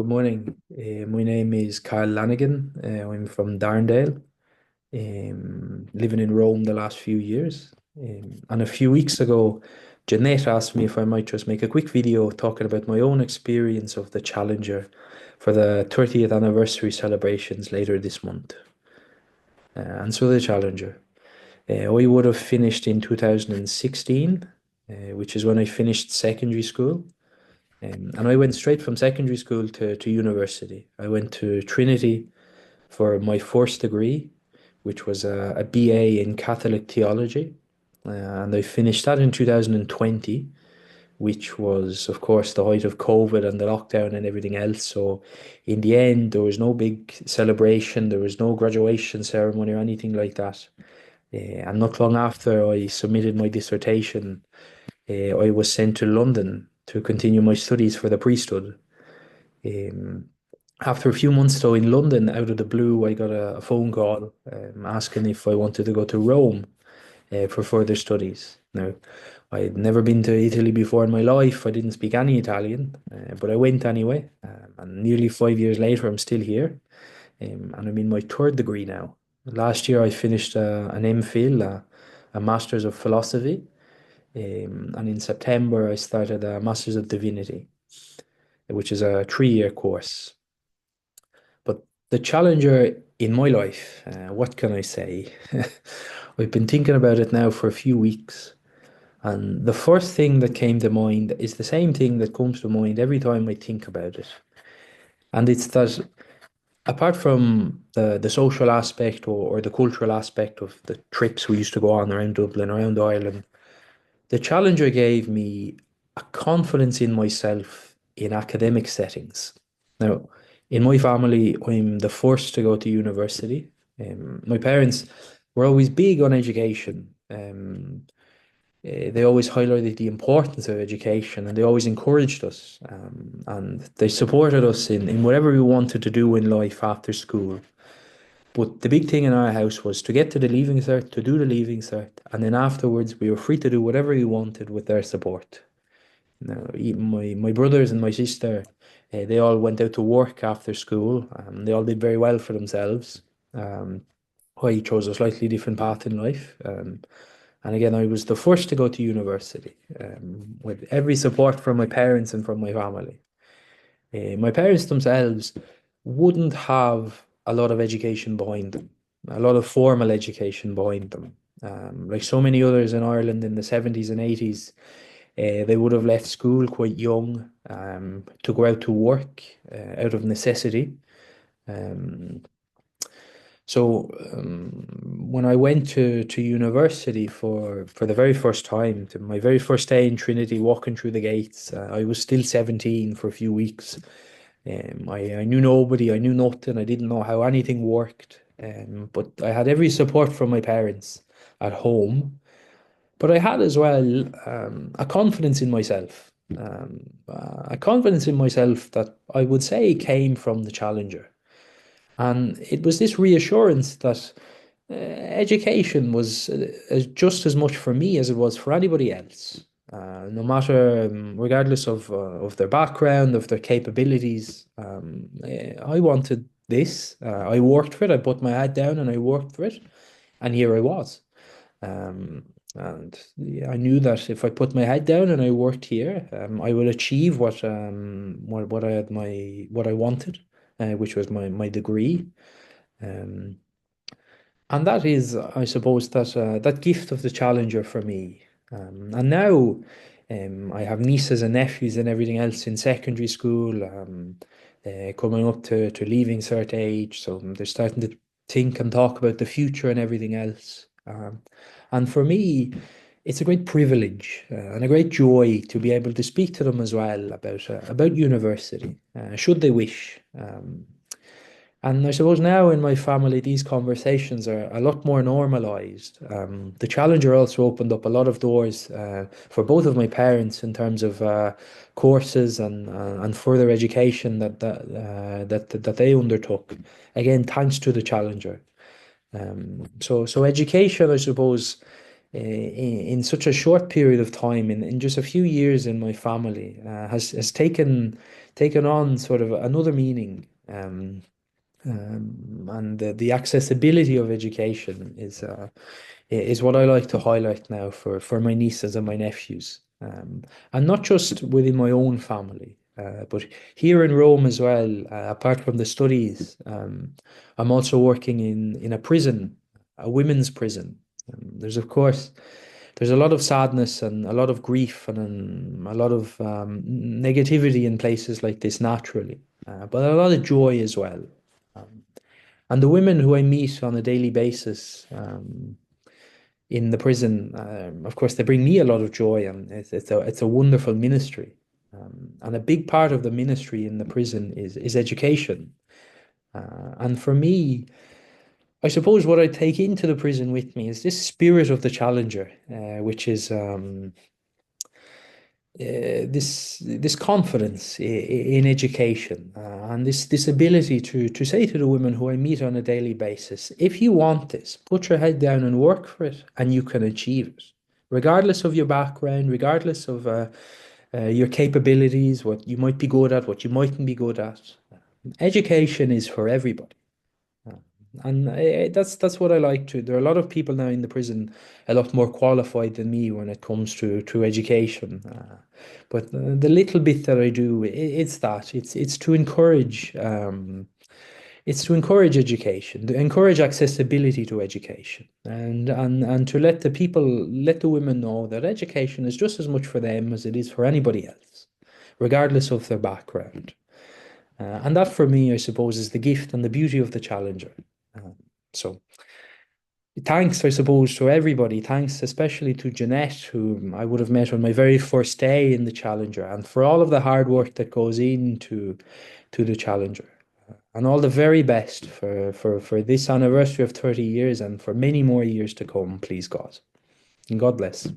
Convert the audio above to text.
Good morning. My name is Carl Lanigan. I'm from Darndale, living in Rome the last few years. And a few weeks ago, Jeanette asked me if I might just make a quick video talking about my own experience of the Challenger for the 30th anniversary celebrations later this month. And so the Challenger. I would have finished in 2016, which is when I finished secondary school. And I went straight from secondary school to university. I went to Trinity for my first degree, which was a BA in Catholic Theology. And I finished that in 2020, which was, of course, the height of COVID and the lockdown and everything else. So, in the end, there was no big celebration, there was no graduation ceremony or anything like that. And not long after I submitted my dissertation, I was sent to London to continue my studies for the priesthood. Um, After a few months, though, in London, out of the blue, I got a phone call asking if I wanted to go to Rome for further studies. Now, I had never been to Italy before in my life. I didn't speak any Italian, but I went anyway. And nearly 5 years later, I'm still here, and I'm in my third degree now. Last year, I finished an MPhil, a Master's of Philosophy, and in September, I started a Master's of Divinity, which is a 3-year course. But the challenger in my life, what can I say? I've been thinking about it now for a few weeks, and the first thing that came to mind is the same thing that comes to mind every time I think about it. And it's that apart from the social aspect or the cultural aspect of the trips we used to go on around Dublin, around Ireland, the Challenger gave me a confidence in myself in academic settings. Now, in my family, I'm the first to go to university. My parents were always big on education. They always highlighted the importance of education and they always encouraged us. And they supported us in whatever we wanted to do in life after school. But the big thing in our house was to get to the Leaving Cert, to do the Leaving Cert, and then afterwards we were free to do whatever we wanted with their support. Now, even my brothers and my sister, they all went out to work after school. They all did very well for themselves. Um, I chose a slightly different path in life. And again, I was the first to go to university, with every support from my parents and from my family. My parents themselves wouldn't have a lot of education behind them, a lot of formal education behind them. Like so many others in Ireland in the 70s and 80s, they would have left school quite young to go out to work out of necessity. Um, when I went to university for the very first time, to my very first day in Trinity, walking through the gates, I was still 17 for a few weeks. I knew nobody, I knew nothing, I didn't know how anything worked. But I had every support from my parents at home. But I had as well a confidence in myself, a confidence in myself that I would say came from the Challenger. And it was this reassurance that education was just as much for me as it was for anybody else. No matter, regardless of their background, of their capabilities, I wanted this. I worked for it. I put my head down and I worked for it, and here I was. Um, and yeah, I knew that if I put my head down and I worked here, I would achieve what I had what I wanted, which was my degree. Um, and that is, I suppose, that gift of the Challenger for me. And now, I have nieces and nephews and everything else in secondary school, coming up to leaving cert age, so they're starting to think and talk about the future and everything else. And for me, it's a great privilege and a great joy to be able to speak to them as well about university, should they wish. And I suppose now in my family, these conversations are a lot more normalized. The Challenger also opened up a lot of doors for both of my parents in terms of courses and further education that they undertook. Again, thanks to the Challenger. So education, I suppose, in such a short period of time, in just a few years in my family, has taken on sort of another meaning. And the accessibility of education is what I like to highlight now for my nieces and my nephews, and not just within my own family, but here in Rome as well. Apart from the studies, I'm also working in a prison, a women's prison. There's of course there's a lot of sadness and a lot of grief and a lot of negativity in places like this naturally, but a lot of joy as well. And the women who I meet on a daily basis in the prison, of course, they bring me a lot of joy, and it's a wonderful ministry. And a big part of the ministry in the prison is education. And for me, I suppose what I take into the prison with me is this spirit of the challenger, which is this confidence in education, and this ability to say to the women who I meet on a daily basis, if you want this, put your head down and work for it, and you can achieve it, regardless of your background, regardless of your capabilities, what you might be good at, what you mightn't be good at. Education is for everybody. And that's what I like to. There are a lot of people now in the prison, a lot more qualified than me when it comes to education. But the little bit that I do, it's that it's to encourage it's to encourage education, to encourage accessibility to education, and to let the people, let the women know that education is just as much for them as it is for anybody else, regardless of their background. And that for me, I suppose, is the gift and the beauty of the challenger. So thanks, I suppose, to everybody. Thanks especially to Jeanette, whom I would have met on my very first day in the Challenger, and for all of the hard work that goes into to the Challenger. And all the very best for this anniversary of 30 years and for many more years to come, please God. And God bless.